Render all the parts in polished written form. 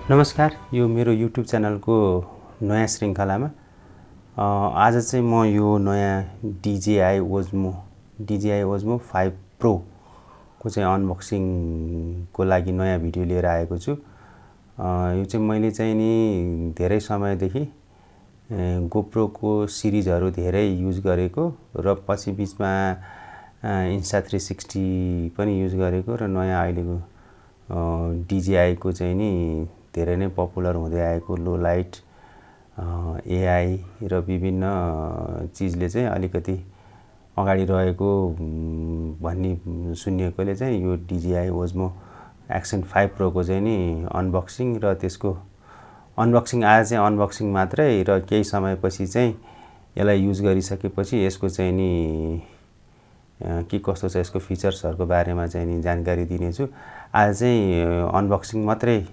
नमस्कार, यो मेरो युट्युब च्यानलको नयाँ श्रृङ्खलामा आज चाहिँ म यो नयाँ DJI Osmo 5 Pro को चाहिँ अनबक्सिङको लागि नयाँ भिडियो लिएर आएको छु। यो चाहिँ मैले चाहिँ नि धेरै समयदेखि GoPro को सिरिजहरू धेरै युज गरेको र पछि बीचमा Insta360 पनि युज गरेको र नयाँ अहिलेको DJI को चाहिँ नि धेरै नै पपुलर हुँदै आएको लो लाइट AI र विभिन्न चीजले चाहिँ अलिकति अगाडि रहेको भन्ने सुनिएकोले चाहिँ यो DJI Osmo Action 5 Pro को चाहिँ नि अनबक्सिङ र त्यसको अनबक्सिङ आज चाहिँ अनबक्सिङ मात्रै र केही समयपछि चाहिँ यसलाई युज गरिसकेपछि यसको चाहिँ नि के कस्तो छ यसको फिचर्सहरुको बारेमा चाहिँ नि जानकारी दिनेछु। आज चाहिँ अनबक्सिङ मात्रै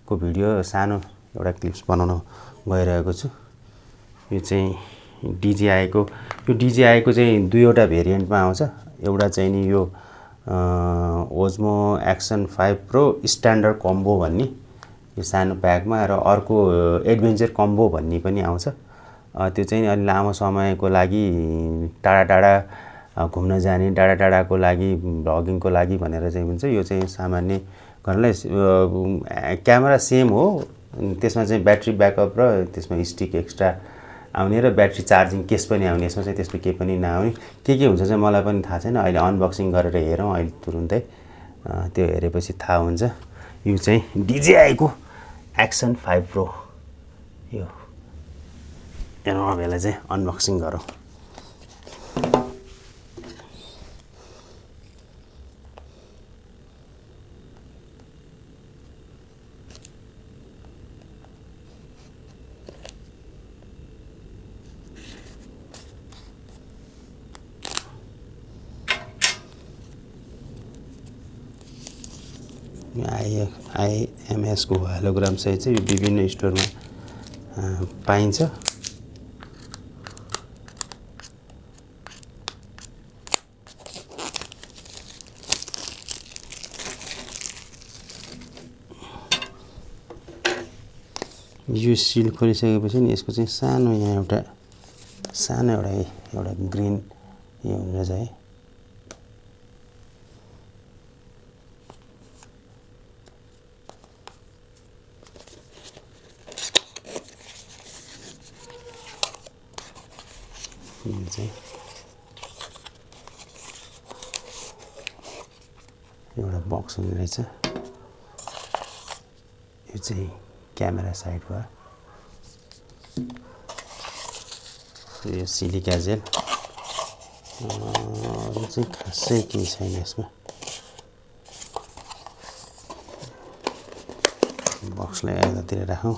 को भिडियो सानो एउटा क्लिप्स बनाउन गइरहेको छु। यो चाहिँ DJI को चाहिँ दुईवटा भेरिएन्टमा आउँछ। एउटा चाहिँ नि यो Osmo Action 5 Pro standard combo भन्ने यो सानो प्याकमा र अर्को एडभेन्चर कम्बो भन्ने पनि आउँछ। त्यो चाहिँ अलि लामो समयको लागि टाढा घुम्न जाने टाढाको लागि भ्लगिङको लागि भनेर चाहिँ हुन्छ। यो चाहिँ सामान्य गर्नलाई क्यामेरा सेम हो, त्यसमा चाहिँ ब्याट्री ब्याकअप र त्यसमा स्टिक एक्स्ट्रा आउने र ब्याट्री चार्जिङ केस पनि आउने। यसमा चाहिँ त्यस्तो केही पनि नआउने। के हुन्छ चाहिँ मलाई पनि थाहा छैन। अहिले अनबक्सिङ गरेर हेरौँ अहिले तुरुन्तै, त्यो हेरेपछि थाहा हुन्छ। यो चाहिँ DJI को Action 5 Pro यो हेरौँ, अब यसलाई चाहिँ अनबक्सिङ गरौँ। IMS को होलोग्राम सहित चाहिँ यो विभिन्न स्टोरमा पाइन्छ। यो सिल खोलिसकेपछि नि यसको चाहिँ सानो यहाँ एउटा ग्रीन यो हुन्छ है। चाहिँ एउटा बक्स हुने रहेछ। यो चाहिँ क्यामेरा साइड भयो। यो सिलिका जेल अरु चाहिँ खासै केही छैन यसमा। बक्सलाई यतातिर राखौँ।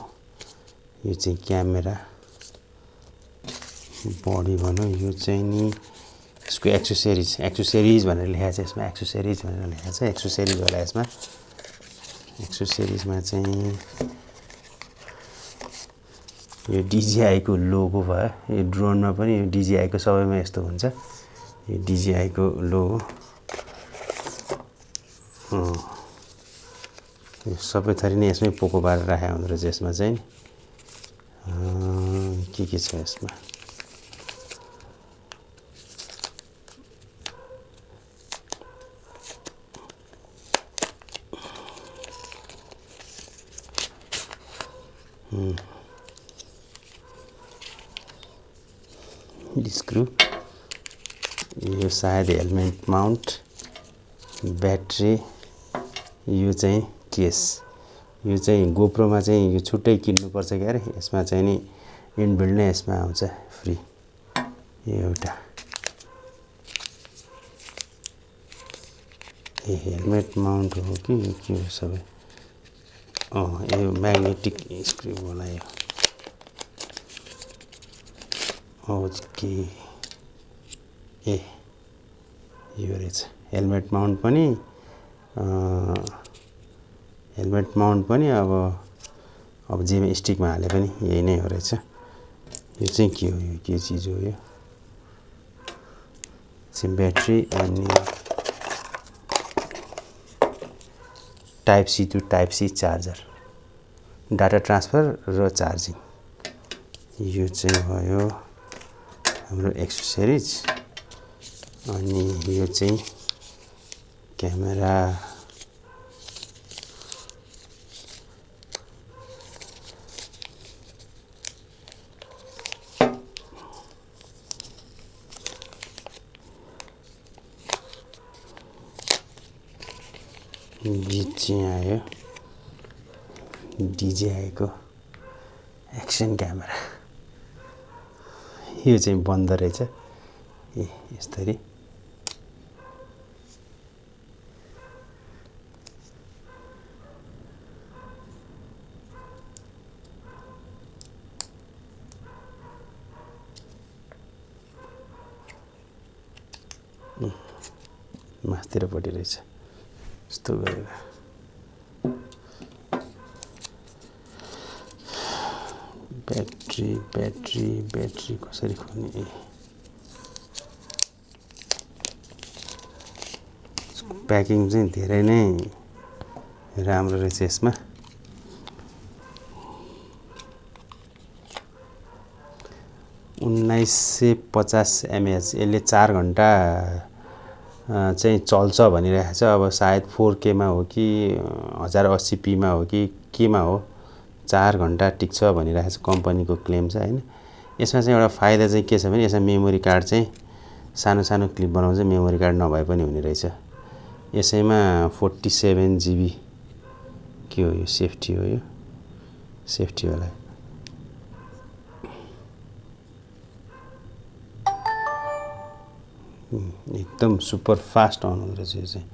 यो चाहिँ क्यामेरा बडी भनौँ। यो चाहिँ नि यसको एक्सेसरिज भनेर लेखेको छ। यसमा एक्सेसरिज भनेर लेखेको छ। एक्सेसरिज होला यसमा। एक्सेसरिजमा चाहिँ यो DJI को लोगो भयो। यो ड्रोनमा पनि यो DJI को सबैमा यस्तो हुन्छ। यो DJI को लोगो यो सबै थरी नै यसमै पोको पारेर राखेको हुँदो रहेछ। यसमा चाहिँ के छ यसमा? स्क्रु, यो सायद हेलमेट माउन्ट, ब्याट्री, यो चाहिँ केस। यो चाहिँ गोप्रोमा चाहिँ यो छुट्टै किन्नुपर्छ के अरे। यसमा चाहिँ नि इनबिल्ड नै यसमा आउँछ फ्री। यो एउटा हेलमेट माउन्ट हो कि यो के हो सबै? यो म्याग्नेटिक स्क्रु होला यो। ओके, यो रहेछ हेलमेट माउन्ट पनि अब जेमा स्टिकमा हाले पनि यही नै हो रहेछ। यो चाहिँ के हो? यो के चीज हो? यो चाहिँ ब्याट्री अनि type C to type C charger, data transfer र चार्जिङ। यो चाहिँ भयो हाम्रो एक्सेसरिज। अनि यो चाहिँ क्यामेरा, गीत चाहिँ आयो DJI को एक्सन क्यामेरा। यो चाहिँ बन्द रहेछ, यसरी। मास्तिरपट्टि रहेछ, यस्तो गरेर। ब्याट्री कसरी खोल्ने? प्याकिङ चाहिँ धेरै नै राम्रो रहेछ यसमा। 1950 mAh, यसले 4 घण्टा चाहिँ चल्छ भनिरहेको छ। अब सायद 4K मा हो कि 1080p मा हो कि केमा हो, 4 घण्टा टिक्छ भनिरहेको छ, कम्पनीको क्लेम छ हैन। यसमा चाहिँ एउटा फाइदा चाहिँ के छ भने यसमा मेमोरी कार्ड चाहिँ सानो सानो क्लिप बनाउँछ, मेमोरी कार्ड नभए पनि हुने रहेछ। यसैमा 47 GB के हो यो? सेफ्टी हो, यो सेफ्टी होला। एकदम सुपर फास्ट अन हुँदो रहेछ यो चाहिँ।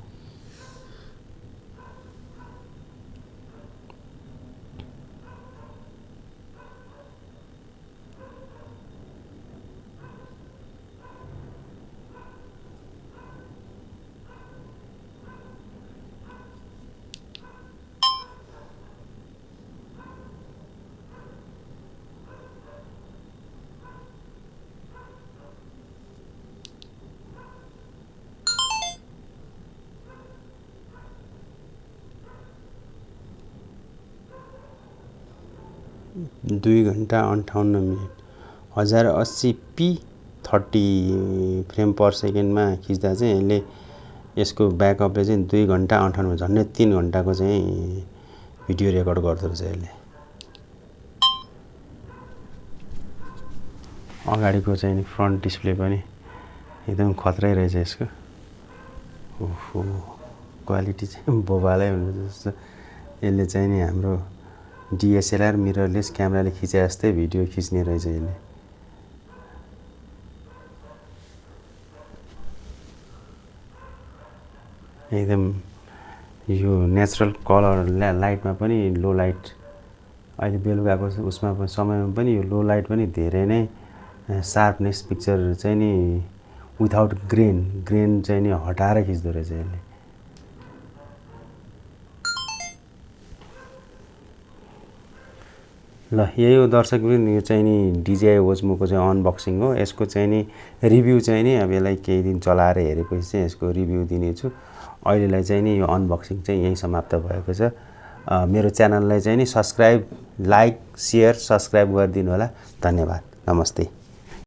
दुई घण्टा 58 मिनट, 1080p 30 फ्रेम पर सेकेन्डमा खिच्दा चाहिँ यसले, यसको ब्याकअपले चाहिँ 2 घण्टा 58 मिनट, झन्डै 3 घण्टाको चाहिँ भिडियो रेकर्ड गर्दो रहेछ यसले। अगाडिको चाहिँ फ्रन्ट डिस्प्ले पनि एकदम खतरै रहेछ यसको। ओहो, क्वालिटी चाहिँ बोबालै हुन्छ जस्तो। यसले चाहिँ नि हाम्रो DSLR मिररलेस क्यामेराले खिचे जस्तै भिडियो खिच्ने रहेछ यसले। एकदम यो नेचुरल कलर लाइटमा पनि, लो लाइट अहिले बेलुकाको उसमा समयमा पनि यो लो लाइट पनि धेरै नै शार्पनेस पिक्चर चाहिँ नि विदाउट ग्रेन चाहिँ नि हटाएर खिच्दो रहेछ यसले। ल यही हो दर्शक, यो चाहिँ नि DJI Osmo को चाहिँ अनबक्सिङ हो। यसको चाहिँ नि रिभ्यू चाहिँ नि अब यसलाई केही दिन चलाएर हेरेपछि चाहिँ यसको रिभ्यू दिनेछु। अहिलेलाई चाहिँ नि यो अनबक्सिङ चाहिँ यही समाप्त भएको छ। मेरो च्यानललाई चाहिँ नि सब्स्क्राइब, लाइक, सेयर, सब्स्क्राइब गरिदिनु होला। धन्यवाद, नमस्ते।